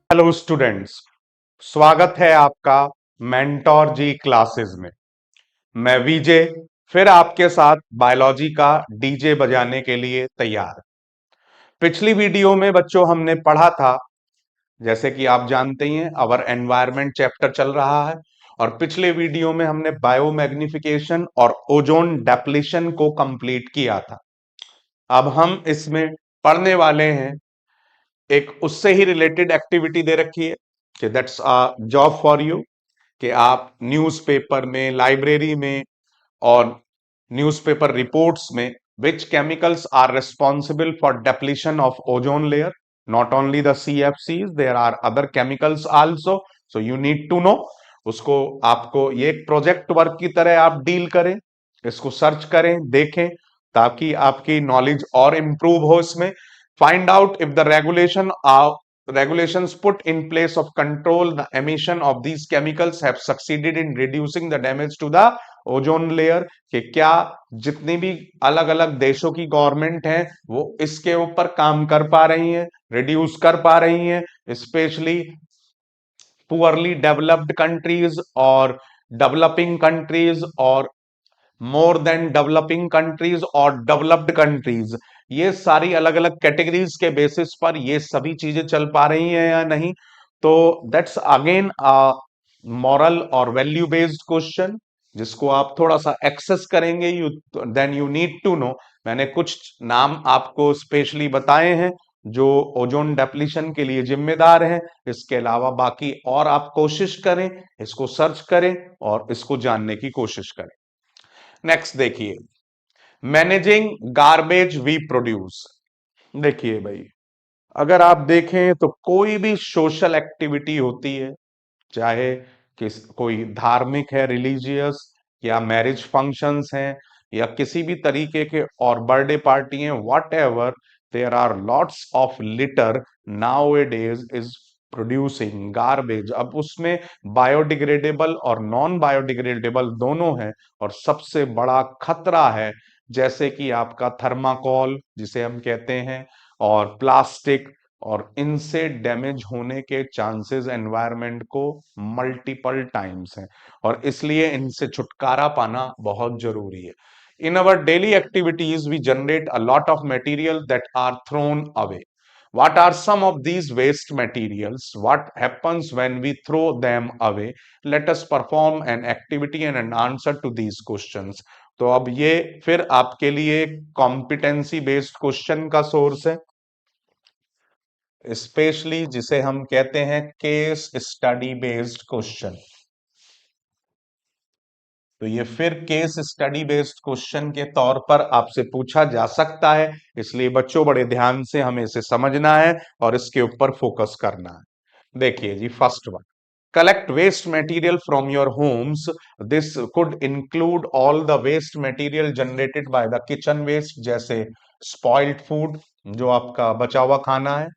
Hello students, स्वागत है आपका मेंटोर जी क्लासेस में। मैं विजय फिर आपके साथ बायोलॉजी का डीजे बजाने के लिए तैयार। पिछली वीडियो में बच्चों हमने पढ़ा था, जैसे कि आप जानते ही हैं अवर एनवायरनमेंट चैप्टर चल रहा है और पिछले वीडियो में हमने बायोमैग्निफिकेशन और ओजोन डेप्लीशन को कंप्लीट किया था। अब हम इसमें पढ़ने वाले हैं, एक उससे ही रिलेटेड एक्टिविटी दे रखी है कि that's a job for you, कि आप न्यूज़पेपर में, लाइब्रेरी में और न्यूज़पेपर रिपोर्ट्स में which chemicals are responsible for depletion of ozone layer, not only the CFCs, there are other chemicals also, so you need to know। उसको आपको ये एक प्रोजेक्ट वर्क की तरह आप डील करें, इसको सर्च करें, देखें, ताकि आपकी नॉलेज और इंप्रूव हो इसमें। Find out if the regulations put in place of control the emission of these chemicals have succeeded in reducing the damage to the ozone layer, कि क्या जितनी भी अलग अलग देशों की गवर्नमेंट है वो इसके ऊपर काम कर पा रही हैं, रिड्यूस कर पा रही हैं, स्पेशली पुअरली डेवलप्ड कंट्रीज और डेवलपिंग कंट्रीज और मोर देन डेवलपिंग कंट्रीज और डेवलप्ड कंट्रीज। ये सारी अलग अलग कैटेगरीज के बेसिस पर ये सभी चीजें चल पा रही हैं या नहीं। तो दैट्स अगेन मॉरल और वैल्यू बेस्ड क्वेश्चन, जिसको आप थोड़ा सा एक्सेस करेंगे you then you need to know. मैंने कुछ नाम आपको स्पेशली बताए हैं जो ओजोन डेप्लीशन के लिए जिम्मेदार हैं। इसके अलावा बाकी और आप कोशिश करें, इसको सर्च करें और इसको जानने की कोशिश करें। नेक्स्ट देखिए, मैनेजिंग गार्बेज वी प्रोड्यूस। देखिए भाई, अगर आप देखें तो कोई भी सोशल एक्टिविटी होती है, चाहे कोई धार्मिक है, रिलीजियस, या मैरिज फंक्शंस हैं, या किसी भी तरीके के और बर्थडे पार्टी हैं, whatever, there are lots of litter nowadays is producing garbage. अब उसमें बायोडिग्रेडेबल और नॉन बायोडिग्रेडेबल दोनों हैं, और सबसे बड़ा खतरा है जैसे कि आपका थर्माकोल जिसे हम कहते हैं, और प्लास्टिक, और इनसे डैमेज होने के चांसेस एनवायरनमेंट को मल्टीपल टाइम्स हैं, और इसलिए इनसे छुटकारा पाना बहुत जरूरी है। In our daily activities we generate a lot of material that are thrown away. What are some of these waste materials? What happens when we throw them away? Let us perform an activity and an answer to these questions। तो अब ये फिर आपके लिए competency based question का source है, specially जिसे हम कहते हैं केस स्टडी बेस्ड क्वेश्चन। तो ये फिर केस स्टडी बेस्ड क्वेश्चन के तौर पर आपसे पूछा जा सकता है, इसलिए बच्चों बड़े ध्यान से हमें इसे समझना है और इसके ऊपर फोकस करना है। देखिए जी, first one, collect waste material from your homes। this could include all the waste material generated by the kitchen waste, जैसे spoiled food जो आपका बचा हुआ खाना है,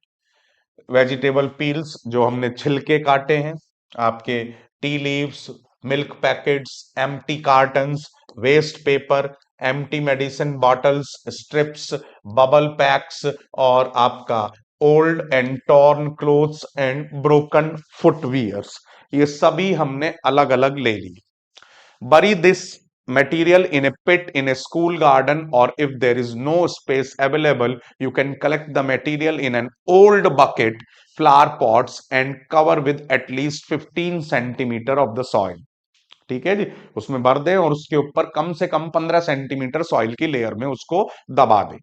वेजिटेबल पील्स जो हमने छिलके काटे हैं, आपके tea leaves, milk packets, empty cartons, waste paper, empty medicine bottles, strips, bubble packs, और आपका old and torn clothes and broken footwears, ये सभी हमने अलग अलग ले ली। Bury this material in a pit in a school garden, or if there is no space available, you can collect the material in an old bucket, flower pots, and cover with at least 15 centimeter of the soil। ठीक है जी, उसमें भर दें और उसके ऊपर कम से कम 15 centimetre soil की लेयर में उसको दबा दें।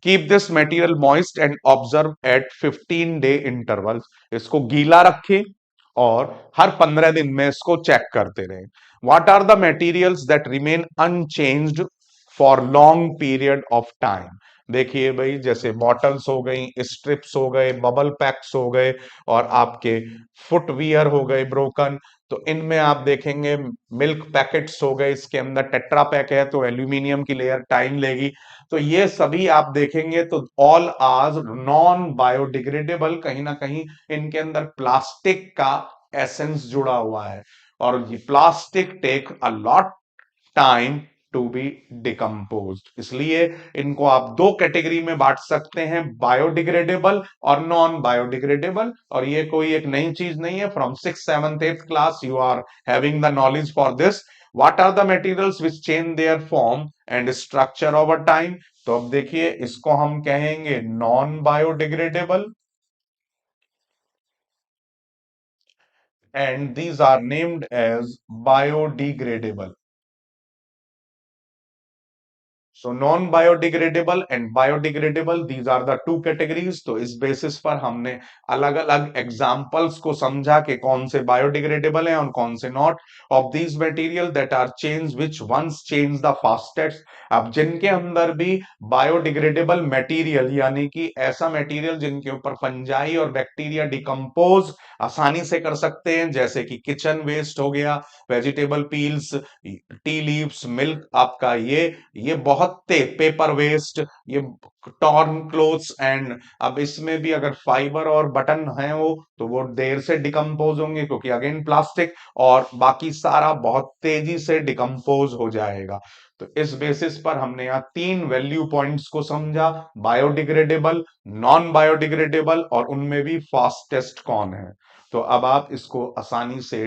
Keep this material moist and observe eight 15 day intervals, इसको गीला रखें और हर 15 दिन में इसको चेक करते रहें। What are the materials that remain unchanged for long period of time. देखिए भाई, जैसे बॉटल्स हो गई, स्ट्रिप्स हो गए, बबल पैक्स हो गए, और आपके फुटवियर हो गए ब्रोकन। तो इनमें आप देखेंगे मिल्क पैकेट्स हो गए, इसके अंदर टेट्रा पैक है तो एल्यूमिनियम की लेयर टाइम लेगी। तो ये सभी आप देखेंगे तो ऑल आर नॉन बायोडिग्रेडेबल, कहीं ना कहीं इनके अंदर प्लास्टिक का एसेंस जुड़ा हुआ है, और ये plastic take a lot time to be decomposed. इसलिए इनको आप दो कैटेगरी में बांट सकते हैं, बायोडिग्रेडेबल और नॉन बायोडिग्रेडेबल। और ये कोई एक नई चीज नहीं है, from 6th 7th 8th class you are having the knowledge for this. What are the materials which change their form and structure over time? तो अब देखिए, इसको हम कहेंगे non biodegradable, and these are named as biodegradable. So non biodegradable and biodegradable, these are the two categories. तो इस basis पर हमने अलग अलग एग्जाम्पल्स को समझा कि कौन से बायोडिग्रेडेबल हैं और कौन से not. Of these material that are change which once change the fastest. अब जिनके अंदर भी बायोडिग्रेडेबल मटेरियल, यानी कि ऐसा मटेरियल जिनके ऊपर फंजाई और बैक्टीरिया डिकम्पोज आसानी से कर सकते हैं, जैसे कि किचन वेस्ट हो गया, vegetable peels, T leaves, milk आपका, ये बहुत थे, पेपर वेस्ट, ये टॉर्न क्लोथ्स एंड। अब इसमें भी अगर फाइबर और बटन है वो, तो वो देर से डिकम्पोज होंगे क्योंकि अगेन प्लास्टिक, और बाकी सारा बहुत तेजी से डिकम्पोज हो जाएगा। तो इस बेसिस पर हमने यहाँ तीन वैल्यू पॉइंट्स को समझा, बायोडिग्रेडेबल, नॉन बायोडिग्रेडेबल, और उनमें भी फास्टेस्ट कौन है। तो अब आप इसको आसानी से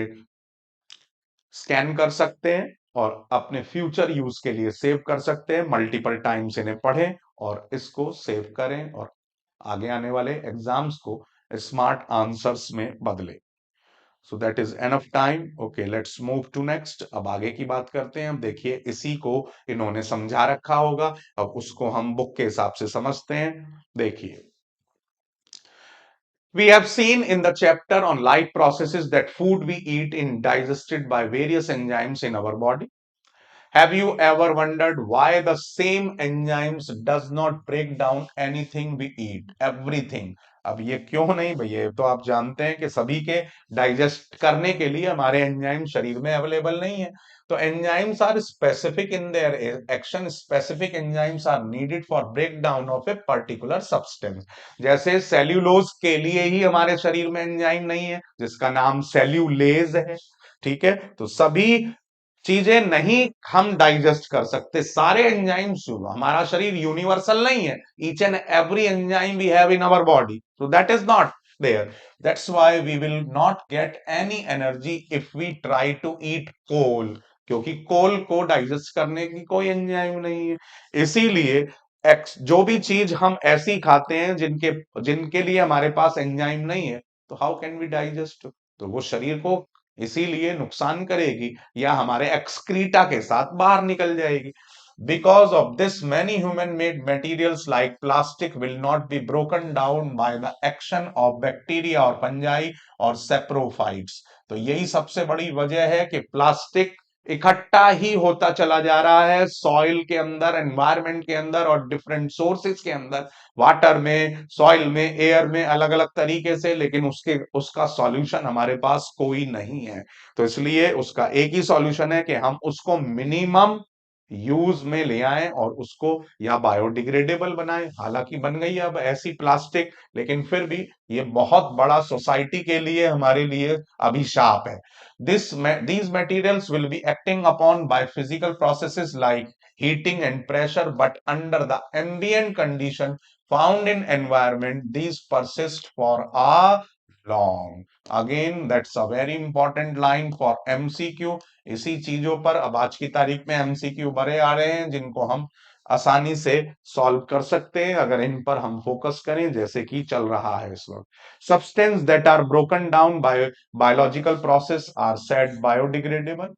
स्कैन कर सकते हैं और अपने फ्यूचर यूज के लिए सेव कर सकते हैं। मल्टीपल टाइम्स इन्हें पढ़ें और इसको सेव करें और आगे आने वाले एग्जाम्स को स्मार्ट आंसर्स में बदलें। So that is enough time. Okay, let's move to next. अब आगे की बात करते हैं। अब देखिए, इसी को इन्होंने समझा रखा होगा, अब उसको हम बुक के हिसाब से समझते हैं। देखिए, we have seen in the chapter on life processes that food we eat is digested by various enzymes in our body. Have you ever wondered why the same enzymes does not break down anything we eat? Everything. अब ये क्यों नहीं भैया, तो आप जानते हैं कि सभी के डाइजेस्ट करने के लिए हमारे एंजाइम शरीर में अवेलेबल नहीं है। तो enzymes are specific in their action, specific enzymes are needed for break down of a particular substance. जैसे सेल्यूलोज के लिए ही हमारे शरीर में एंजाइम नहीं है, जिसका नाम सेल्यूलेज है। ठीक है, तो सभी चीजें नहीं हम डाइजेस्ट कर सकते, सारे एंजाइम्स। हमारा शरीर यूनिवर्सल नहीं है, each and every enzyme we have in our body, so that is not there. That's why we will not get any energy if we try to eat coal, क्योंकि कोल को digest करने की कोई enzyme नहीं है। इसीलिए जो भी चीज हम ऐसी खाते हैं जिनके जिनके लिए हमारे पास एंजाइम नहीं है, तो हाउ कैन वी डाइजेस्ट? तो वो शरीर को इसीलिए नुकसान करेगी या हमारे एक्सक्रीटा के साथ बाहर निकल जाएगी। Because of this, many human-made materials like plastic will not be broken down by the action of bacteria और fungi और saprophytes। तो यही सबसे बड़ी वजह है कि प्लास्टिक इकट्ठा ही होता चला जा रहा है सॉइल के अंदर, एनवायरमेंट के अंदर और डिफरेंट सोर्सेज के अंदर, वाटर में, सॉइल में, एयर में, अलग अलग तरीके से, लेकिन उसका सॉल्यूशन हमारे पास कोई नहीं है। तो इसलिए उसका एक ही सॉल्यूशन है कि हम उसको मिनिमम यूज में ले आए और उसको या बायोडिग्रेडेबल बनाएं। हालांकि बन गई अब ऐसी प्लास्टिक, लेकिन फिर भी ये बहुत बड़ा सोसाइटी के लिए, हमारे लिए अभिशाप है। These materials will be acting upon by physical processes like heating and pressure, but under the ambient condition found in environment, these persist for a long. Again, that's a very important line for MCQ। इसी चीजों पर अब आज की तारीख में MCQ बड़े आ रहे हैं, जिनको हम आसानी से सॉल्व कर सकते हैं अगर इन पर हम फोकस करें, जैसे कि चल रहा है इस वक्त। Substance that are broken down by biological process are said biodegradable.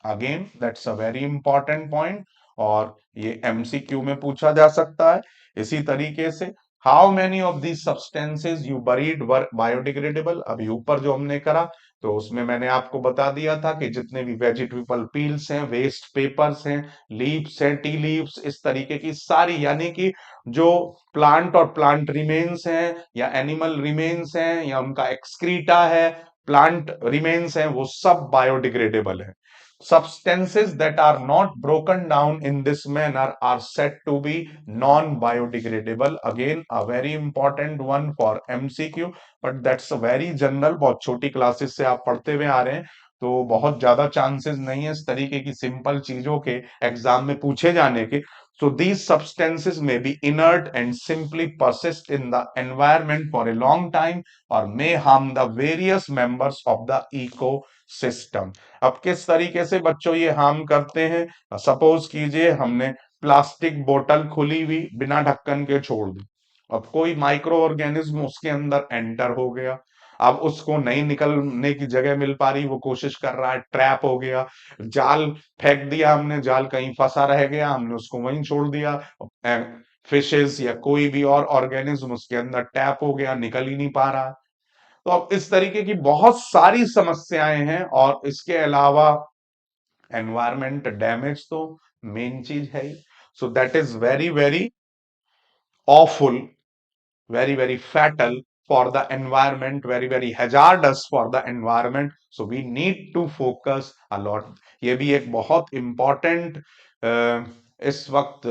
Again that's a very important point, और ये एमसीक्यू में पूछा जा सकता है। इसी तरीके से, how many of these substances you buried were biodegradable. अभी ऊपर जो हमने करा, तो उसमें मैंने आपको बता दिया था कि जितने भी वेजिटेबल पील्स हैं, वेस्ट पेपर्स हैं, लीव्स हैं, टी लीव्स, इस तरीके की सारी, यानी कि जो प्लांट और प्लांट रिमेन्स हैं या एनिमल रिमेन्स हैं या उनका एक्सक्रीटा है, प्लांट रिमेन्स हैं, वो सब बायोडिग्रेडेबल है। Substances that are not broken down in this manner are said to be non-biodegradable. Again, a very important one for MCQ, but that's a very general, बहुत छोटी क्लासेस से आप पढ़ते हुए आ रहे हैं, तो बहुत ज्यादा चांसेस नहीं है इस तरीके की सिंपल चीजों के एग्जाम में पूछे जाने के। So these substances may be inert and simply persist in the environment for a long time or may harm the various members of the ecosystem। अब किस तरीके से बच्चों ये हार्म करते हैं? सपोज कीजिए हमने प्लास्टिक बोतल खुली हुई बिना ढक्कन के छोड़ दी, अब कोई माइक्रो ऑर्गेनिज्म उसके अंदर एंटर हो गया, अब उसको नहीं निकलने की जगह मिल पा रही, वो कोशिश कर रहा है, ट्रैप हो गया। जाल फेंक दिया हमने, जाल कहीं फंसा रह गया, हमने उसको वहीं छोड़ दिया, फिशेस या कोई भी और ऑर्गेनिज्म उसके अंदर टैप हो गया, निकल ही नहीं पा रहा। तो अब इस तरीके की बहुत सारी समस्याएं हैं, और इसके अलावा एनवायरमेंट डैमेज तो मेन चीज है ही। So that is very very awful, very very fatal for the environment, very very hazardous for the environment, so we need to focus a lot। ये भी एक बहुत important इस वक्त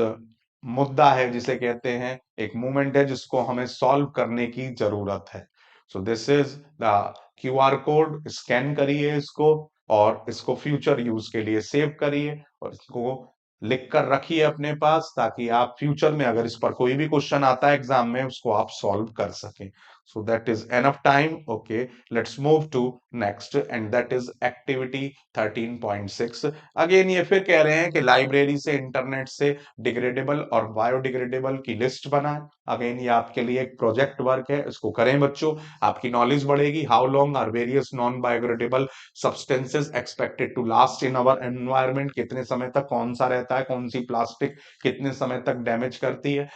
मुद्दा है, जिसे कहते हैं एक मूवमेंट है जिसको हमें सॉल्व करने की जरूरत है। So this is the QR code, scan करिए इसको और इसको फ्यूचर यूज के लिए सेव करिए और इसको लिख कर रखिए अपने पास, ताकि आप फ्यूचर में अगर इस पर कोई भी क्वेश्चन आता है एग्जाम में उसको आप सॉल्व कर सकें। So that is enough time. Okay, let's move to next and that is activity 13.6। अगेन ये फिर कह रहे हैं कि लाइब्रेरी से, इंटरनेट से डिग्रेडेबल और बायोडिग्रेडेबल की लिस्ट बनाएं। अगेन ये आपके लिए एक प्रोजेक्ट वर्क है, इसको करें बच्चों, आपकी नॉलेज बढ़ेगी। How long are various non biodegradable substances expected to last in our environment, कितने समय तक कौन सा रहता है, कौन सी प्लास्टिक कितने समय तक डैमेज करती है।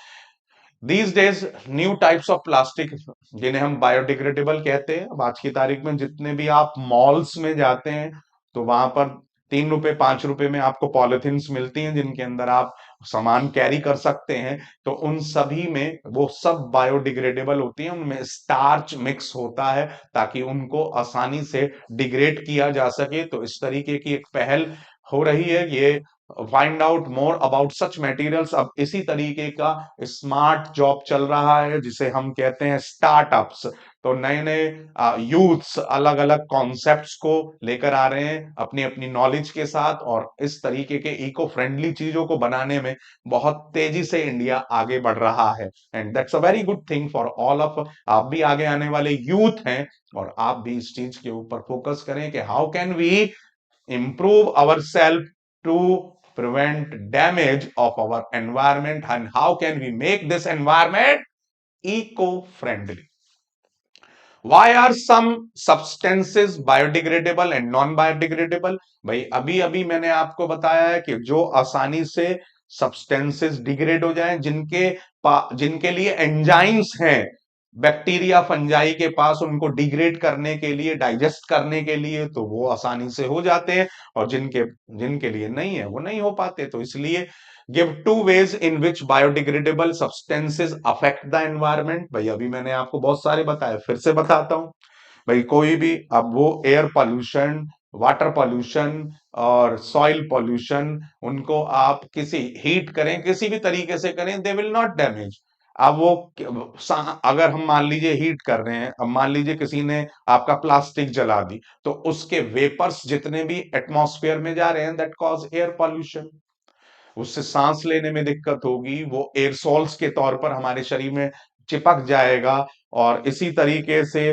These days new types of plastic जिन्हें हम बायोडिग्रेडेबल कहते हैं, अब आज की तारीख में जितने भी आप मॉल्स में जाते हैं तो वहां पर 3 रुपए 5 रुपए में आपको पॉलिथीन्स मिलती हैं जिनके अंदर आप सामान कैरी कर सकते हैं। तो उन सभी में वो सब बायोडिग्रेडेबल होती हैं, उनमें स्टार्च मिक्स होता है ताकि उनको आसानी से डिग्रेड किया जा सके। तो इस तरीके की एक पहल हो रही है, ये find out more about such materials. अब इसी तरीके का स्मार्ट जॉब चल रहा है जिसे हम कहते हैं स्टार्टअप्स। तो नए नए यूथ्स अलग अलग कॉन्सेप्ट्स को लेकर आ रहे हैं अपनी अपनी नॉलेज के साथ, और इस तरीके के इको फ्रेंडली चीजों को बनाने में बहुत तेजी से इंडिया आगे बढ़ रहा है। And that's a very good thing for all of, आप भी आगे आने वाले यूथ हैं और आप भी इस चीज के ऊपर फोकस करें कि how can we improve ourselves to prevent damage of our environment, and how can we make this environment eco-friendly। Why are some substances biodegradable and non biodegradable? भाई अभी अभी मैंने आपको बताया है कि जो आसानी से सब्सटेंसेस डिग्रेड हो जाएं, जिनके लिए एंजाइम्स हैं, बैक्टीरिया फंजाई के पास उनको डिग्रेड करने के लिए, डाइजेस्ट करने के लिए, तो वो आसानी से हो जाते हैं, और जिनके जिनके लिए नहीं है वो नहीं हो पाते। तो इसलिए give two ways in which biodegradable substances affect the environment. भाई अभी मैंने आपको बहुत सारे बताए, फिर से बताता हूं। भाई कोई भी, अब वो एयर पॉल्यूशन, वाटर पॉल्यूशन और सॉइल पॉल्यूशन, उनको आप किसी हीट करें, किसी भी तरीके से करें, दे विल नॉट डैमेज। अब वो अगर हम मान लीजिए हीट कर रहे हैं, अब मान लीजिए किसी ने आपका प्लास्टिक जला दी, तो उसके वेपर्स जितने भी एटमॉस्फेयर में जा रहे हैं, दैट कॉज एयर पॉल्यूशन। उससे सांस लेने में दिक्कत होगी, वो एयरसॉल्स के तौर पर हमारे शरीर में चिपक जाएगा, और इसी तरीके से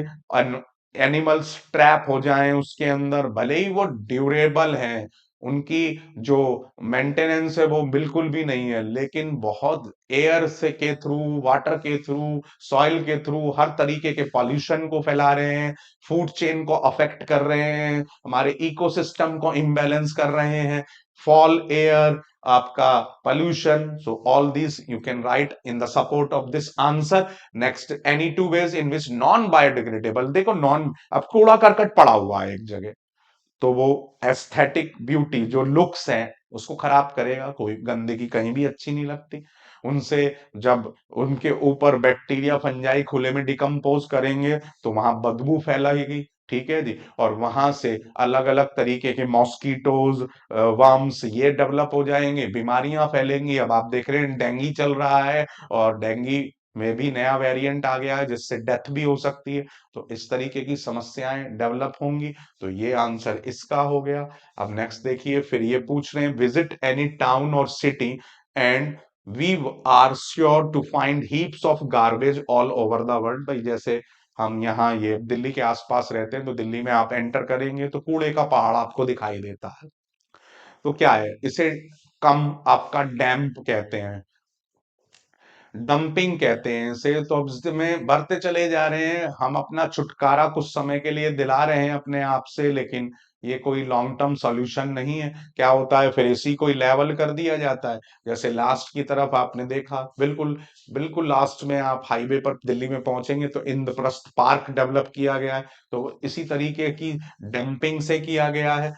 एनिमल्स ट्रैप हो जाएं उसके अंदर, भले ही वो ड्यूरेबल हैं, उनकी जो मेंटेनेंस है वो बिल्कुल भी नहीं है, लेकिन बहुत एयर से के थ्रू, वाटर के थ्रू, सॉइल के थ्रू हर तरीके के पॉल्यूशन को फैला रहे हैं, फूड चेन को अफेक्ट कर रहे हैं, हमारे इकोसिस्टम को इम्बैलेंस कर रहे हैं, फॉल एयर, आपका pollution। So all these you can write in the support of this answer। next, any two ways in which non biodegradable, देखो नॉन, अब कूड़ा करकट पड़ा हुआ है एक जगह, तो वो एस्थेटिक ब्यूटी जो लुक्स है उसको खराब करेगा, कोई गंदगी कहीं भी अच्छी नहीं लगती। उनसे जब उनके ऊपर बैक्टीरिया फंजाई खुले में डिकम्पोज करेंगे तो वहां बदबू फैलाएगी, ठीक है जी, और वहां से अलग अलग तरीके के मॉस्किटोज, वर्म्स ये डेवलप हो जाएंगे, बीमारियां फैलेंगी। अब आप देख रहे हैं डेंगी चल रहा है, और डेंगी में भी नया वेरिएंट आ गया है जिससे डेथ भी हो सकती है। तो इस तरीके की समस्याएं डेवलप होंगी। तो ये आंसर इसका हो गया। अब नेक्स्ट देखिए, फिर ये पूछ रहे हैं, विजिट एनी टाउन और city and we are sure to find heaps of garbage all over the world. भाई जैसे हम यहाँ ये दिल्ली के आसपास रहते हैं, तो दिल्ली में आप एंटर करेंगे तो कूड़े का पहाड़ आपको दिखाई देता है। तो क्या है इसे, कम आपका डैम्प कहते हैं, डंपिंग कहते हैं इसे। तो अब इसमें बढ़ते चले जा रहे हैं, हम अपना छुटकारा कुछ समय के लिए दिला रहे हैं अपने आप से, लेकिन ये कोई लॉन्ग टर्म सॉल्यूशन नहीं है। क्या होता है फिर, इसी को लेवल कर दिया जाता है। जैसे लास्ट की तरफ आपने देखा, बिल्कुल बिल्कुल लास्ट में आप हाईवे पर दिल्ली में पहुंचेंगे तो इंद्रप्रस्थ पार्क डेवलप किया गया है। तो इसी तरीके की डंपिंग से किया गया है।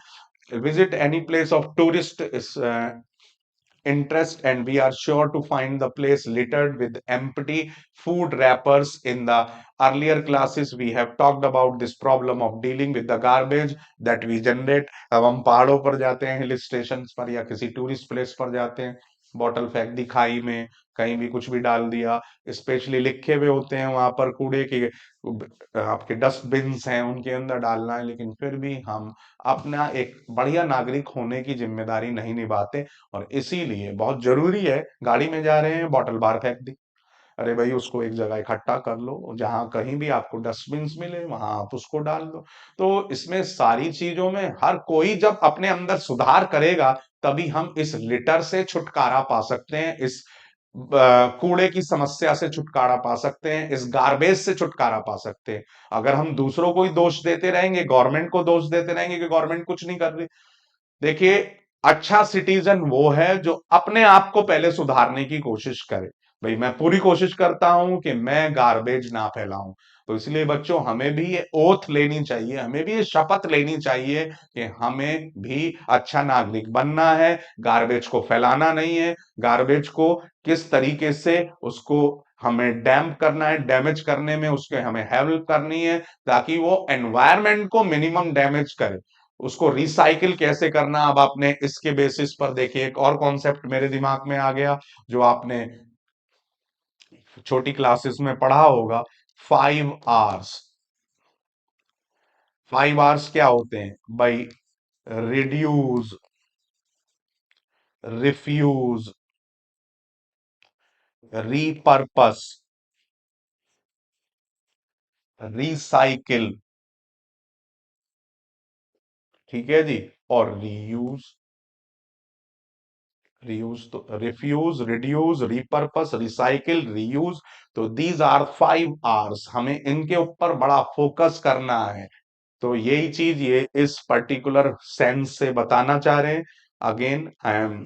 Visit any place of tourist interest, and we are sure to find the place littered with empty food wrappers. In the earlier classes we have talked about this problem of dealing with the garbage that we generate. अब हम पहाड़ों पर जाते हैं, hill station पर या किसी tourist place पर जाते हैं, बॉटल फेंक दी खाई में, कहीं भी कुछ भी डाल दिया। स्पेशली लिखे हुए होते हैं वहां पर कूड़े के आपके डस्टबिन्स हैं उनके अंदर डालना है, लेकिन फिर भी हम अपना एक बढ़िया नागरिक होने की जिम्मेदारी नहीं निभाते। और इसीलिए बहुत जरूरी है, गाड़ी में जा रहे हैं बॉटल बाहर फेंक दी, अरे भाई उसको एक जगह इकट्ठा कर लो, जहां कहीं भी आपको डस्टबिन मिले वहां आप उसको डाल दो। तो इसमें सारी चीजों में हर कोई जब अपने अंदर सुधार करेगा, तभी हम इस लिटर से छुटकारा पा सकते हैं, इस कूड़े की समस्या से छुटकारा पा सकते हैं, इस गार्बेज से छुटकारा पा सकते हैं। अगर हम दूसरों को ही दोष देते रहेंगे, गवर्नमेंट को दोष देते रहेंगे कि गवर्नमेंट कुछ नहीं कर रही, देखिए अच्छा सिटीजन वो है जो अपने आप को पहले सुधारने की कोशिश करे। भाई मैं पूरी कोशिश करता हूं कि मैं गार्बेज ना फैलाऊं। तो इसलिए बच्चों हमें भी ये ओथ लेनी चाहिए, हमें भी ये शपथ लेनी चाहिए कि हमें भी अच्छा नागरिक बनना है, गार्बेज को फैलाना नहीं है, गार्बेज को किस तरीके से उसको हमें डैम्प करना है, डैमेज करने में उसके हमें हेल्प करनी है, ताकि वो एनवायरमेंट को मिनिमम डैमेज करे। उसको रिसाइकिल कैसे करना, अब आपने इसके बेसिस पर देखिए एक और कॉन्सेप्ट मेरे दिमाग में आ गया, जो आपने छोटी क्लासेस में पढ़ा होगा, 5 आवर्स। 5 आवर्स क्या होते हैं भाई, रिड्यूस, रिफ्यूज, रीपर्पस, रिसाइकिल, ठीक है जी, और रीयूज। रीयूज तो refuse, reduce, repurpose, recycle, reuse. तो दीज आर 5 आवर्स, हमें इनके ऊपर बड़ा फोकस करना है। तो यही चीज ये इस पर्टिकुलर सेंस से बताना चाह रहे हैं। Again I am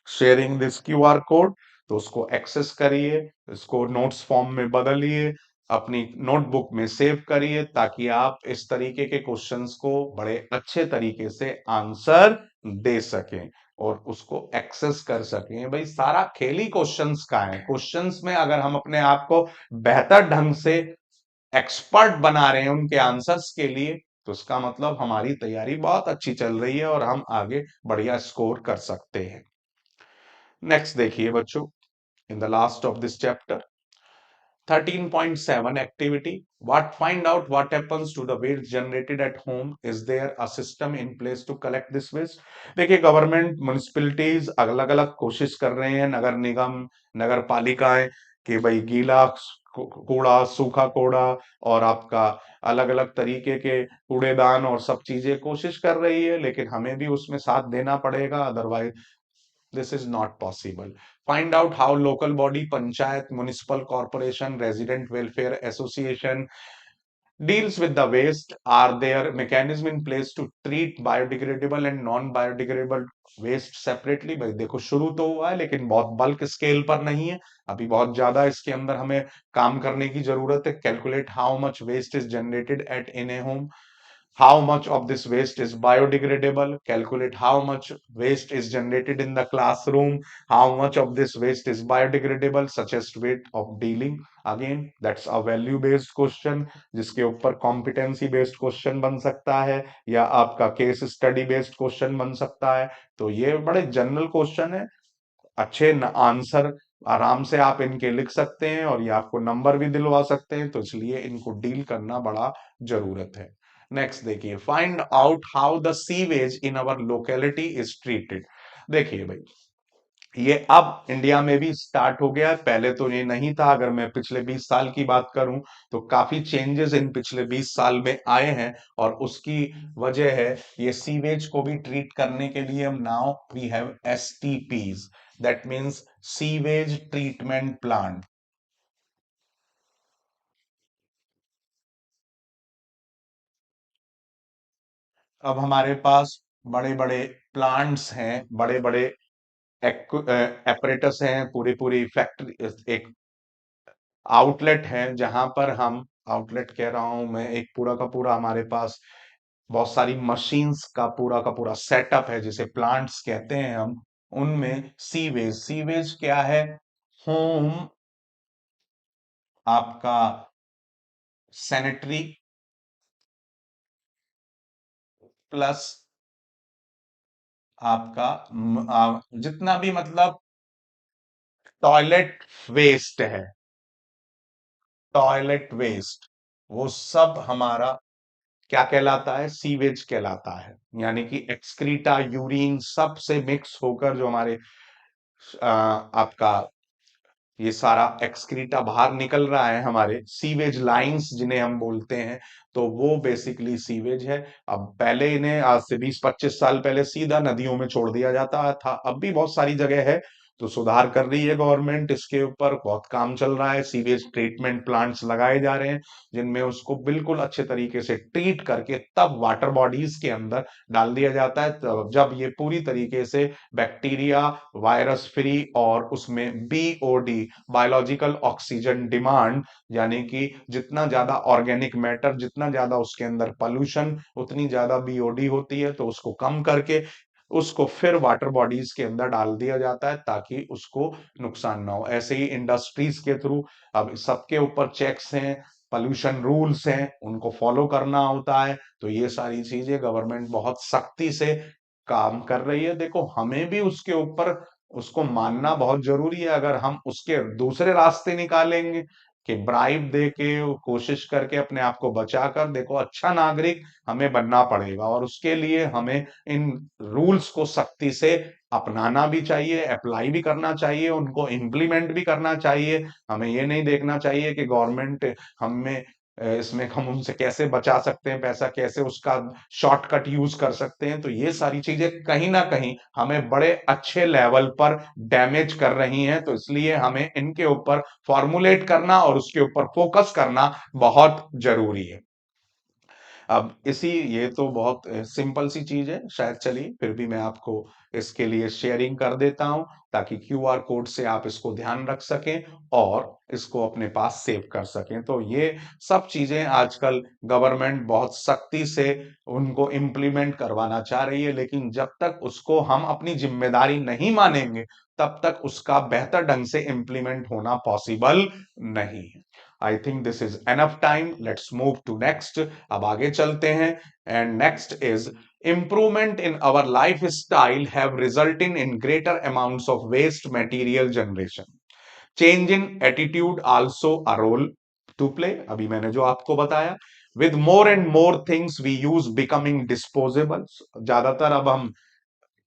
sharing this QR code, तो उसको एक्सेस करिए, इसको नोट्स फॉर्म में बदलिए, अपनी नोटबुक में सेव करिए, ताकि आप इस तरीके के क्वेश्चंस को बड़े अच्छे तरीके से आंसर दे सकें और उसको एक्सेस कर सकें। भाई सारा खेल ही क्वेश्चंस का है, क्वेश्चंस में अगर हम अपने आप को बेहतर ढंग से एक्सपर्ट बना रहे हैं उनके आंसर्स के लिए, तो इसका मतलब हमारी तैयारी बहुत अच्छी चल रही है और हम आगे बढ़िया स्कोर कर सकते हैं। नेक्स्ट देखिए बच्चों, in the last of this chapter 13.7 activity, what find out what happens to the waste generated at home, is there a system in place to collect this waste। देखिए गवर्नमेंट म्युनिसिपैलिटीज अलग अलग कोशिश कर रहे हैं, नगर निगम, नगर पालिकाएं, कि भाई गीला कूड़ा, सूखा कूड़ा और आपका अलग अलग तरीके के कूड़ेदान और सब चीजें कोशिश कर रही है, लेकिन हमें भी उसमें साथ देना पड़ेगा, otherwise this is not possible। Find out how local body, panchayat, municipal corporation, resident welfare association deals with the waste। Are there mechanism in place to treat biodegradable and non biodegradable waste separately। भाई देखो शुरू तो हुआ है लेकिन बहुत bulk scale पर नहीं है, अभी बहुत ज्यादा इसके अंदर हमें काम करने की जरूरत है। Calculate how much waste is generated at in a home, how much of this waste is biodegradable, calculate how much waste is generated in the classroom, how much of this waste is biodegradable, suggest way of dealing। again that's a value based question, जिसके ऊपर competency based question बन सकता है या आपका case study based question बन सकता है। तो ये बड़े जनरल क्वेश्चन है, अच्छे आंसर आराम से आप इनके लिख सकते हैं और ये आपको नंबर भी दिलवा सकते हैं, तो इसलिए इनको डील करना बड़ा जरूरत है। नेक्स्ट देखिए, find out how the sewage in our locality is treated. देखिए भाई, ये अब इंडिया में भी स्टार्ट हो गया है, पहले तो ये नहीं था। अगर मैं पिछले 20 साल की बात करूं तो काफी चेंजेस इन पिछले 20 साल में आए हैं, और उसकी वजह है ये सीवेज को भी ट्रीट करने के लिए हम now we have STPs, that means sewage treatment plant. अब हमारे पास बड़े बड़े प्लांट्स हैं, बड़े बड़े एपरेटस हैं, पूरी पूरी फैक्ट्री, एक आउटलेट है जहां पर हम, आउटलेट कह रहा हूं मैं, एक पूरा का पूरा हमारे पास बहुत सारी मशीन्स का पूरा सेटअप है जिसे प्लांट्स कहते हैं हम। उनमें सीवेज, सीवेज क्या है? होम, आपका सैनिटरी प्लस आपका जितना भी मतलब टॉयलेट वेस्ट है, टॉयलेट वेस्ट, वो सब हमारा क्या कहलाता है? सीवेज कहलाता है। यानी कि एक्सक्रीटा, यूरिन सब से मिक्स होकर जो हमारे आपका ये सारा एक्सक्रीटा बाहर निकल रहा है, हमारे सीवेज लाइंस जिन्हें हम बोलते हैं, तो वो बेसिकली सीवेज है। अब पहले इन्हें आज से 20-25 साल पहले सीधा नदियों में छोड़ दिया जाता था, अब भी बहुत सारी जगह है, तो सुधार कर रही है गवर्नमेंट, इसके ऊपर बहुत काम चल रहा है। सीवेज ट्रीटमेंट प्लांट्स लगाए जा रहे हैं जिनमें उसको बिल्कुल अच्छे तरीके से ट्रीट करके तब वाटर बॉडीज के अंदर डाल दिया जाता है, तब जब ये पूरी तरीके से बैक्टीरिया, वायरस फ्री, और उसमें बीओडी, बायोलॉजिकल ऑक्सीजन डिमांड, यानी कि जितना ज्यादा ऑर्गेनिक मैटर, जितना ज्यादा उसके अंदर पॉल्यूशन, उतनी ज्यादा बीओडी होती है, तो उसको कम करके उसको फिर वाटर बॉडीज के अंदर डाल दिया जाता है ताकि उसको नुकसान ना हो। ऐसे ही इंडस्ट्रीज के थ्रू अब सबके ऊपर चेक्स हैं, पोल्यूशन रूल्स हैं, उनको फॉलो करना होता है, तो ये सारी चीजें गवर्नमेंट बहुत सख्ती से काम कर रही है। देखो, हमें भी उसके ऊपर उसको मानना बहुत जरूरी है। अगर हम उसके दूसरे रास्ते निकालेंगे कि ब्राइब दे के, कोशिश करके अपने आप को बचाकर, देखो अच्छा नागरिक हमें बनना पड़ेगा, और उसके लिए हमें इन रूल्स को सख्ती से अपनाना भी चाहिए, अप्लाई भी करना चाहिए, उनको इम्प्लीमेंट भी करना चाहिए। हमें ये नहीं देखना चाहिए कि गवर्नमेंट हमें इसमें हम उनसे कैसे बचा सकते हैं पैसा, कैसे उसका शॉर्टकट यूज कर सकते हैं, तो ये सारी चीजें कहीं ना कहीं हमें बड़े अच्छे लेवल पर डैमेज कर रही हैं। तो इसलिए हमें इनके ऊपर फॉर्मुलेट करना और उसके ऊपर फोकस करना बहुत जरूरी है। अब इसी, ये तो बहुत सिंपल सी चीज है शायद, चलिए फिर भी मैं आपको इसके लिए शेयरिंग कर देता हूं ताकि क्यूआर कोड से आप इसको ध्यान रख सकें और इसको अपने पास सेव कर सकें। तो ये सब चीजें आजकल गवर्नमेंट बहुत सख्ती से उनको इम्प्लीमेंट करवाना चाह रही है, लेकिन जब तक उसको हम अपनी जिम्मेदारी नहीं मानेंगे तब तक उसका बेहतर ढंग से इम्प्लीमेंट होना पॉसिबल नहीं है। I think this is enough time, let's move to next. अब आगे चलते हैं। And next is, improvement in our lifestyle have resulted in greater amounts of waste material generation. Change in attitude also a role to play, अभी मैंने जो आपको बताया। With more and more things we use becoming disposable, ज्यादातर अब हम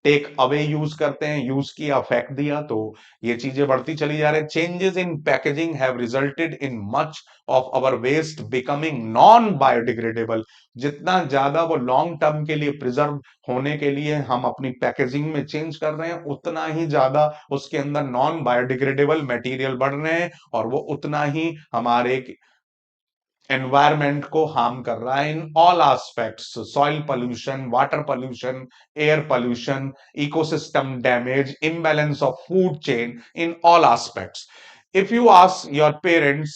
take away use करते हैं, यूज किया फेंक दिया, तो ये चीजें बढ़ती चली जा रही है। Changes in packaging have resulted in much of our waste becoming non biodegradable. जितना ज्यादा वो लॉन्ग टर्म के लिए प्रिजर्व होने के लिए हम अपनी पैकेजिंग में चेंज कर रहे हैं, उतना ही ज्यादा उसके अंदर नॉन बायोडिग्रेडेबल मटेरियल बढ़ रहे हैं, और वो उतना ही हमारे एनवायरमेंट को हार्म कर रहा है in all aspects. Soil pollution, water pollution, air pollution, ecosystem damage, imbalance of food chain in all aspects. If you ask your parents,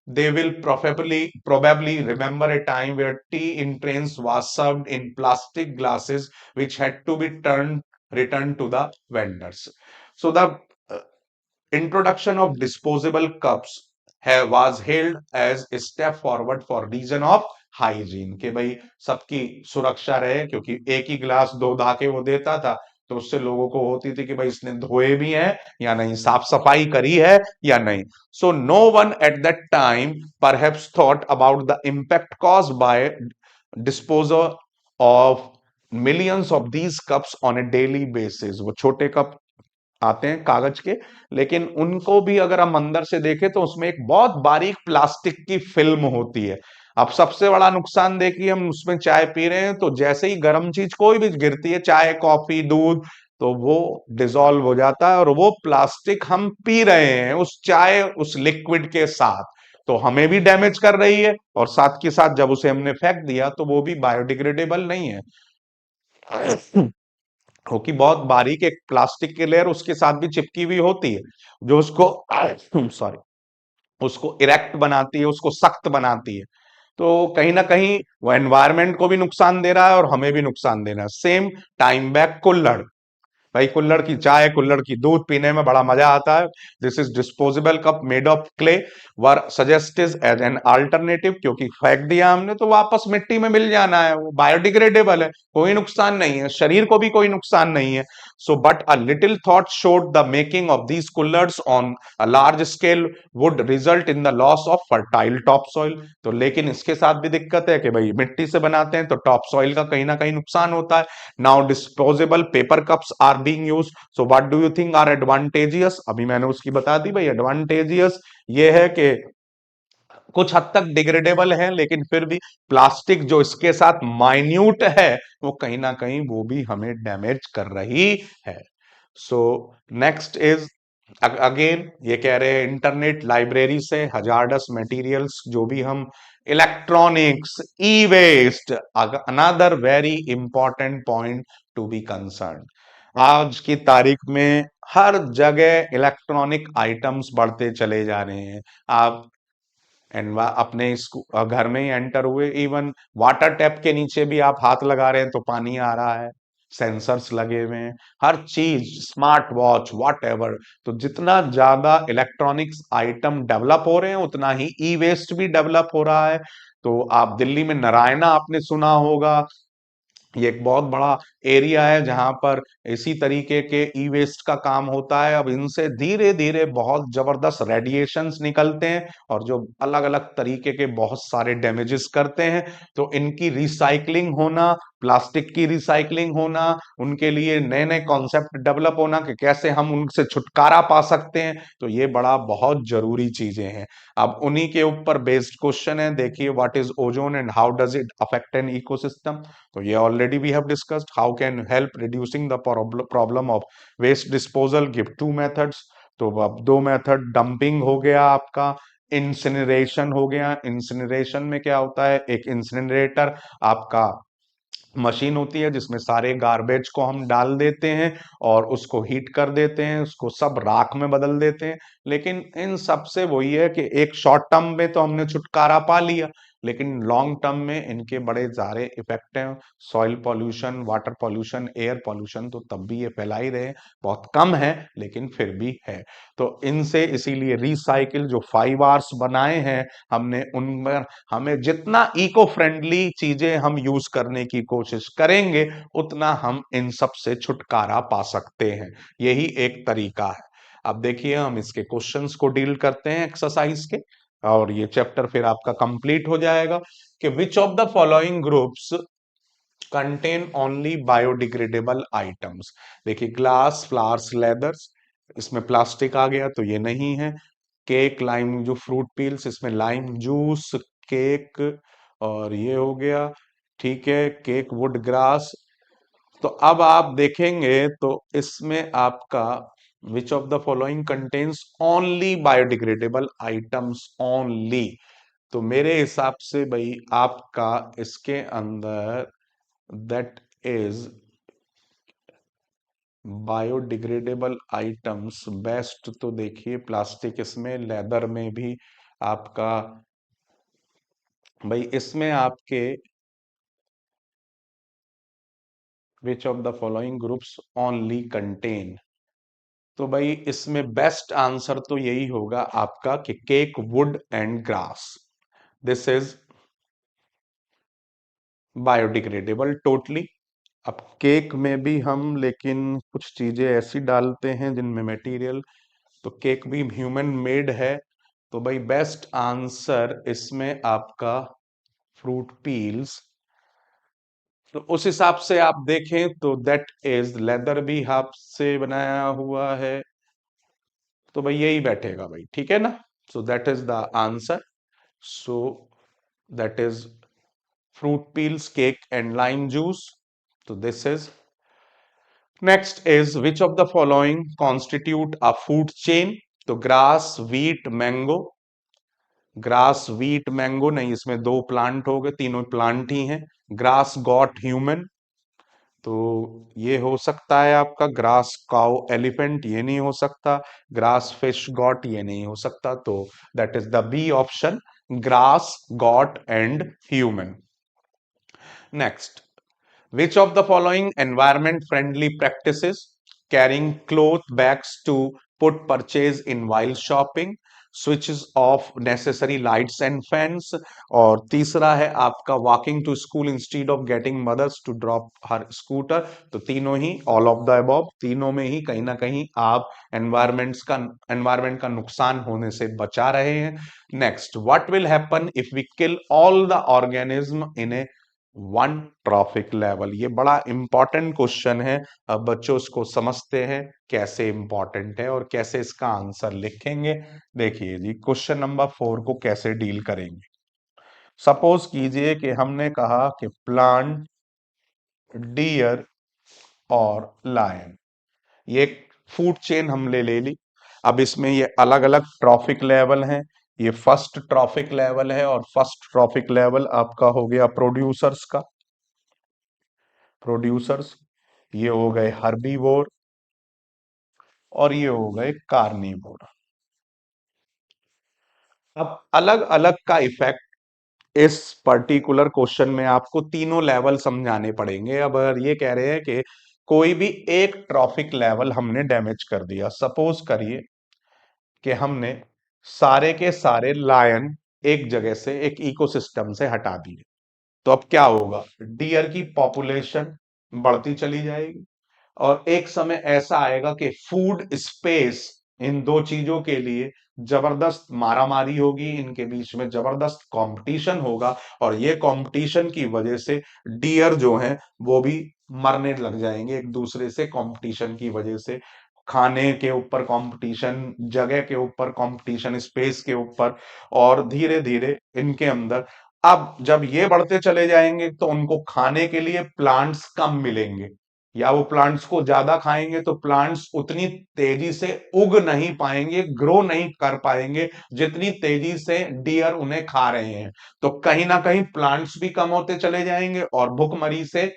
they will probably remember a time where tea in trains was served in plastic glasses which had to be returned to the vendors. So the uh, introduction of disposable cups was hailed as a step forward for reason of hygiene, कि भाई सबकी सुरक्षा रहे, क्योंकि एक ही गिलास दो धा के वो देता था, तो उससे लोगों को होती थी कि भाई इसने धोए भी हैं या नहीं, साफ सफाई करी है या नहीं. So no one at that time perhaps thought about the impact caused by disposal of millions of these cups on a daily basis. वो छोटे कप आते हैं कागज के, लेकिन उनको भी अगर हम अंदर से देखें तो उसमें एक बहुत बारीक प्लास्टिक की फिल्म होती है. अब सबसे बड़ा नुकसान देखिए, हम उसमें चाय पी रहे हैं तो जैसे ही गर्म चीज कोई भी गिरती है, चाय कॉफी दूध, तो वो डिसॉल्व हो जाता है और वो प्लास्टिक हम पी रहे हैं उस चाय उस लिक्विड के साथ. तो हमें भी डैमेज कर रही है और साथ के साथ जब उसे हमने फेंक दिया तो वो भी बायोडिग्रेडेबल नहीं है, क्योंकि बहुत बारीक एक प्लास्टिक की लेयर उसके साथ भी चिपकी हुई होती है, जो उसको सॉरी उसको इरेक्ट बनाती है, उसको सख्त बनाती है. तो कहीं ना कहीं वो एनवायरनमेंट को भी नुकसान दे रहा है और हमें भी नुकसान दे रहा है. सेम टाइम बैग कुल्हड़. भाई कुल्हड़ की चाय कुल्हड़ की दूध पीने में बड़ा मजा आता है. This is disposable cup made of clay were suggested as an alternative, क्योंकि फेंक दिया हमने तो वापस मिट्टी में मिल जाना है, वो बायोडिग्रेडेबल है, कोई नुकसान नहीं है, शरीर को भी कोई नुकसान नहीं है. So but a little thought showed the making of these kulhars on a large scale would result in the loss of fertile top soil. तो लेकिन इसके साथ भी दिक्कत है कि भाई मिट्टी से बनाते हैं तो टॉप सॉइल का कहीं ना कहीं नुकसान होता है. Now disposable paper cups are being used. So what do you think are advantageous? अभी मैंने उसकी बता दी भाई. advantageous ये है कि कुछ हद तक डिग्रेडेबल है, लेकिन फिर भी प्लास्टिक जो इसके साथ माइन्यूट है वो कहीं ना कहीं वो भी हमें डैमेज कर रही है. सो नेक्स्ट इज अगेन ये कह रहे हैं इंटरनेट लाइब्रेरी से हजार्डस मटेरियल्स जो भी हम electronics e waste, another very important point to be concern. आज की तारीख में हर जगह इलेक्ट्रॉनिक आइटम्स बढ़ते चले जा रहे हैं. आप अपने घर में ही एंटर हुए, इवन वाटर टैप के नीचे भी आप हाथ लगा रहे हैं तो पानी आ रहा है, सेंसर्स लगे हुए हैं, हर चीज स्मार्ट वॉच वॉट एवर. तो जितना ज्यादा इलेक्ट्रॉनिक्स आइटम डेवलप हो रहे हैं उतना ही ई वेस्ट भी डेवलप हो रहा है. तो आप दिल्ली में नारायणा आपने सुना होगा, ये एक बहुत बड़ा एरिया है जहां पर इसी तरीके के ई वेस्ट का काम होता है. अब इनसे धीरे धीरे बहुत जबरदस्त रेडिएशंस निकलते हैं और जो अलग अलग तरीके के बहुत सारे डैमेजेस करते हैं. तो इनकी रिसाइकलिंग होना, प्लास्टिक की रिसाइकलिंग होना, उनके लिए नए नए कॉन्सेप्ट डेवलप होना कि कैसे हम उनसे छुटकारा पा सकते हैं, तो ये बड़ा बहुत जरूरी चीजें हैं. अब उन्हीं के ऊपर बेस्ड क्वेश्चन है. देखिए, what is ozone and how does it affect an ecosystem. तो ये already we have discussed. How can help reducing the problem of waste disposal, give two methods. तो अब दो मेथड, डंपिंग हो गया आपका, इंसिनरेशन हो गया. इंसिनरेशन में क्या होता है, एक इंसिनरेटर आपका मशीन होती है जिसमें सारे गार्बेज को हम डाल देते हैं और उसको हीट कर देते हैं, उसको सब राख में बदल देते हैं. लेकिन इन सब से वही है कि एक शॉर्ट टर्म में तो हमने छुटकारा पा लिया, लेकिन लॉन्ग टर्म में इनके बड़े सारे इफेक्ट हैं. Soil pollution, water pollution, air pollution तो तब भी ये फैला ही रहे, बहुत कम है लेकिन फिर भी है. तो इनसे इसीलिए रिसाइकिल जो 5 आवर्स बनाए हैं हमने, उनमें हमें जितना इको फ्रेंडली चीजें हम यूज करने की कोशिश करेंगे उतना हम इन सब से छुटकारा पा सकते हैं. यही एक तरीका है. अब देखिए हम इसके क्वेश्चंस को डील करते हैं एक्सरसाइज के, और ये चैप्टर फिर आपका कंप्लीट हो जाएगा कि which of the following groups contain only biodegradable items. देखिए ग्लास, फ्लावर्स, लेदर्स, इसमें प्लास्टिक आ गया तो ये नहीं है. केक, लाइम जो फ्रूट पील्स, इसमें लाइम जूस, केक, और ये हो गया. ठीक है, केक, वुड ग्रास. तो अब आप देखेंगे तो इसमें आपका which of the following contains only biodegradable items only. तो मेरे हिसाब से भाई आपका इसके अंदर that is biodegradable items best. तो देखिए प्लास्टिक, इसमें लेदर में भी आपका, भाई इसमें आपके which of the following groups only contain. तो भाई इसमें बेस्ट आंसर तो यही होगा आपका कि cake, would and grass. This is biodegradable totally. अब केक में भी हम लेकिन कुछ चीजें ऐसी डालते हैं जिनमें मटेरियल, तो केक भी ह्यूमन मेड है, तो भाई बेस्ट आंसर इसमें आपका फ्रूट पील्स। तो उस हिसाब से आप देखें तो दैट इज लेदर भी हाथ से बनाया हुआ है, तो भाई यही बैठेगा भाई, ठीक है ना। सो that is the answer. So that is fruit peels, cake, and lime juice. So this is next is which of the following constitute a food chain? तो grass, wheat, mango. Grass wheat mango नहीं, इसमें दो plant हो गए, तीनों plant ही हैं। Grass got human, तो ये हो सकता है आपका ग्रास काउ एलिफेंट, ये नहीं हो सकता। ग्रास फिश गॉट, ये नहीं हो सकता, तो that is the B option, grass goat and human. Next, which of the following environment friendly practices? Carrying cloth bags to put purchase in while shopping, switches off necessary lights and fans, और तीसरा है आपका walking to school instead of getting mothers to drop her scooter। तो तीनों ही all of the above, तीनों में ही कहीं ना कहीं आप एनवायरमेंट का नुकसान होने से बचा रहे हैं। Next, what will happen if we kill all the organism in a one trophic level? ये बड़ा इंपॉर्टेंट क्वेश्चन है। अब बच्चों इसको समझते हैं कैसे इंपॉर्टेंट है और कैसे इसका आंसर लिखेंगे। देखिए जी, क्वेश्चन नंबर 4 को कैसे डील करेंगे। सपोज कीजिए कि हमने कहा कि प्लांट, डियर और लायन, ये फूड चेन हमने ले ली। अब इसमें ये अलग अलग ट्रॉफिक लेवल हैं। ये फर्स्ट ट्रॉफिक लेवल है और फर्स्ट ट्रॉफिक लेवल आपका हो गया प्रोड्यूसर्स का। प्रोड्यूसर्स, ये हो गए हर्बीवोर और ये हो गए कार्निवोर। अब अलग अलग का इफेक्ट इस पर्टिकुलर क्वेश्चन में आपको तीनों लेवल समझाने पड़ेंगे। अब अगर ये कह रहे हैं कि कोई भी एक ट्रॉफिक लेवल हमने डैमेज कर दिया, सपोज करिए कि हमने सारे के सारे लायन एक जगह से, एक इकोसिस्टम से हटा दिए, तो अब क्या होगा? डियर की पॉपुलेशन बढ़ती चली जाएगी और एक समय ऐसा आएगा कि फूड स्पेस, इन दो चीजों के लिए जबरदस्त मारामारी होगी, इनके बीच में जबरदस्त कंपटीशन होगा और ये कंपटीशन की वजह से डियर जो हैं वो भी मरने लग जाएंगे एक दूसरे से, कंपटीशन की वजह से। खाने के ऊपर कंपटीशन, जगह के ऊपर कंपटीशन, स्पेस के ऊपर, और धीरे धीरे इनके अंदर, अब जब ये बढ़ते चले जाएंगे तो उनको खाने के लिए प्लांट्स कम मिलेंगे, या वो प्लांट्स को ज्यादा खाएंगे तो प्लांट्स उतनी तेजी से उग नहीं पाएंगे, ग्रो नहीं कर पाएंगे जितनी तेजी से डियर उन्हें खा रहे हैं। तो कहीं ना कहीं प्लांट्स भी कम होते चले जाएंगे और भुखमरी से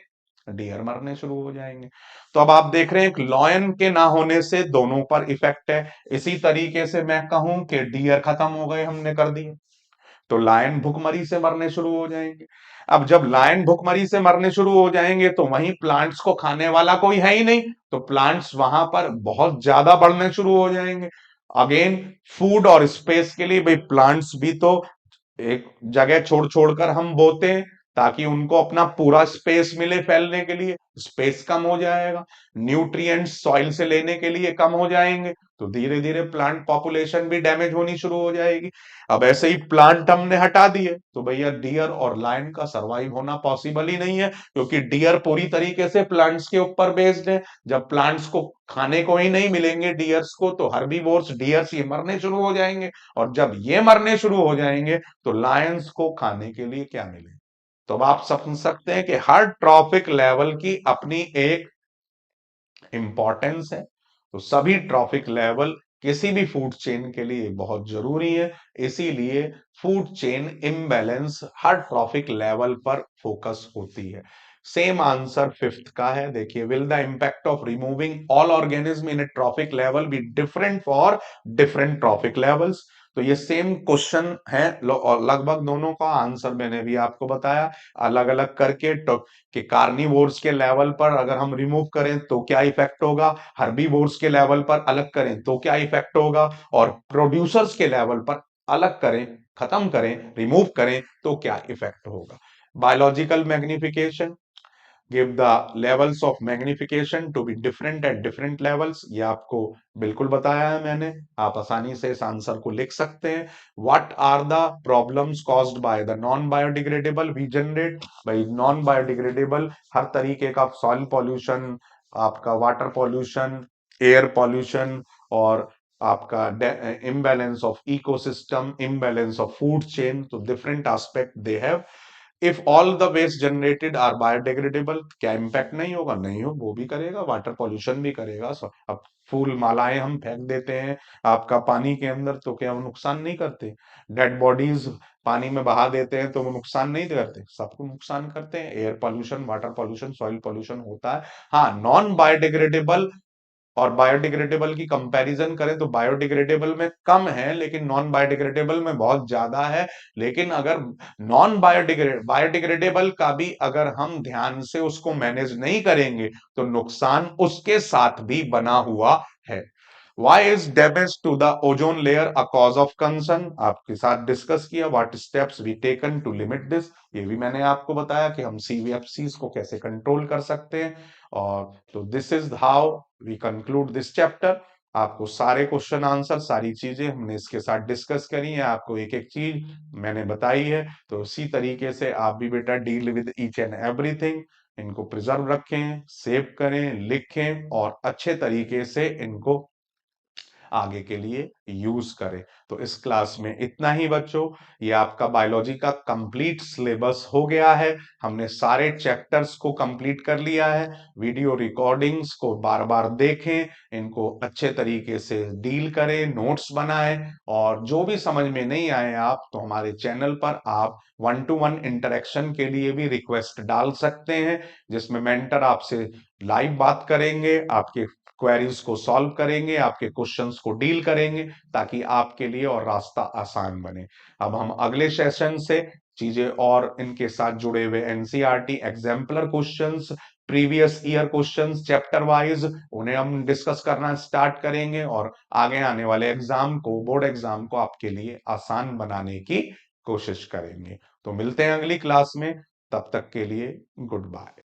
डियर मरने शुरू हो जाएंगे। तो अब आप देख रहे हैं कि लॉयन के ना होने से दोनों पर इफेक्ट है। इसी तरीके से मैं कहूं कि डियर खत्म हो गए, हमने कर दिए, तो लायन भुखमरी से मरने शुरू हो जाएंगे। अब जब लायन भुखमरी से मरने शुरू हो जाएंगे तो वहीं प्लांट्स को खाने वाला कोई है ही नहीं, तो प्लांट्स वहां पर बहुत ज्यादा बढ़ने शुरू हो जाएंगे। अगेन, फूड और स्पेस के लिए भाई प्लांट्स भी तो एक जगह छोड़ छोड़कर हम बोते हैं ताकि उनको अपना पूरा स्पेस मिले फैलने के लिए, स्पेस कम हो जाएगा। न्यूट्रिएंट्स सॉइल से लेने के लिए कम हो जाएंगे, तो धीरे धीरे प्लांट पॉपुलेशन भी डैमेज होनी शुरू हो जाएगी। अब ऐसे ही प्लांट हमने हटा दिए तो भैया डियर और लायन का सरवाइव होना पॉसिबल ही नहीं है, क्योंकि डियर पूरी तरीके से प्लांट्स के ऊपर बेस्ड है। जब प्लांट्स को खाने को ही नहीं मिलेंगे डियर्स को, तो हर्बीवोर्स, डियर्स, ये मरने शुरू हो जाएंगे, और जब ये मरने शुरू हो जाएंगे तो लायंस को खाने के लिए क्या मिले? तो अब आप समझ सकते हैं कि हर ट्रॉफिक लेवल की अपनी एक इंपॉर्टेंस है। तो सभी ट्रॉफिक लेवल किसी भी फूड चेन के लिए बहुत जरूरी है, इसीलिए फूड चेन इम्बैलेंस हर ट्रॉफिक लेवल पर फोकस होती है। सेम आंसर फिफ्थ का है। देखिए, will the impact of removing all organism in A trophic level be different for different trophic levels? तो ये सेम क्वेश्चन है और लगभग दोनों का आंसर मैंने भी आपको बताया अलग अलग करके। तो कि कार्निवोर्स के लेवल पर अगर हम रिमूव करें तो क्या इफेक्ट होगा, हर्बीवोर्स के लेवल पर अलग करें तो क्या इफेक्ट होगा, और प्रोड्यूसर्स के लेवल पर अलग करें, खत्म करें, रिमूव करें तो क्या इफेक्ट होगा। Biological magnification, give the levels of magnification to be different at different levels, ये आपको बिल्कुल बताया है मैंने, आप आसानी से इस आंसर को लिख सकते हैं। What are the problems caused by the non biodegradable we generate, भाई नॉन बायोडिग्रेडेबल हर तरीके का, सॉइल पॉल्यूशन, आपका वाटर पॉल्यूशन, एयर पॉल्यूशन, और आपका imbalance of ecosystem, imbalance of food chain, तो different aspect they have. If all the waste generated are biodegradable, क्या impact नहीं होगा? नहीं हो, वो भी करेगा, वाटर पॉल्यूशन भी करेगा। अब फूल मालाएं हम फेंक देते हैं आपका पानी के अंदर, तो क्या वो नुकसान नहीं करते? डेड बॉडीज पानी में बहा देते हैं तो वो नुकसान नहीं करते? सबको नुकसान करते हैं। Air pollution, water pollution, soil pollution होता है। हाँ, नॉन बायोडिग्रेडेबल और बायोडिग्रेडेबल की कंपैरिजन करें तो बायोडिग्रेडेबल में कम है, लेकिन नॉन बायोडिग्रेडेबल में बहुत ज्यादा है। लेकिन अगर नॉन बायोडिग्रेडेबल का भी अगर हम ध्यान से उसको मैनेज नहीं करेंगे तो नुकसान उसके साथ भी बना हुआ है। Why is damage to the ozone layer a cause of concern? आपके साथ डिस्कस किया। What steps we taken to limit this? ये भी मैंने आपको बताया कि हम CVFCs को कैसे कंट्रोल कर सकते हैं। और तो this is how we conclude this chapter. आपको सारे क्वेश्चन आंसर, सारी चीजें हमने इसके साथ डिस्कस करी है, आपको एक एक चीज मैंने बताई है। तो इसी तरीके से आप भी बेटा deal with each and everything, इनको प्रिजर्व रखें, सेव करें, लिखें और अच्छे तरीके से इनको आगे के लिए यूज करें। तो इस क्लास में इतना ही बच्चों, ये आपका बायोलॉजी का कंप्लीट सिलेबस हो गया है। हमने सारे चैप्टर्स को कंप्लीट कर लिया है। वीडियो रिकॉर्डिंग्स को बार बार देखें, इनको अच्छे तरीके से डील करें, नोट्स बनाएं, और जो भी समझ में नहीं आए आप तो हमारे चैनल पर आप 1-to-1 इंटरेक्शन के लिए भी रिक्वेस्ट डाल सकते हैं, जिसमें मेंटर आपसे लाइव बात करेंगे, आपके क्वेरीज को सॉल्व करेंगे, आपके क्वेश्चंस को डील करेंगे, ताकि आपके लिए और रास्ता आसान बने। अब हम अगले सेशन से चीजें और इनके साथ जुड़े हुए NCERT exemplar questions, previous year questions chapter wise, उन्हें हम डिस्कस करना स्टार्ट करेंगे और आगे आने वाले एग्जाम को, बोर्ड एग्जाम को आपके लिए आसान बनाने की कोशिश करेंगे। तो मिलते हैं अगली क्लास में, तब तक के लिए गुड बाय।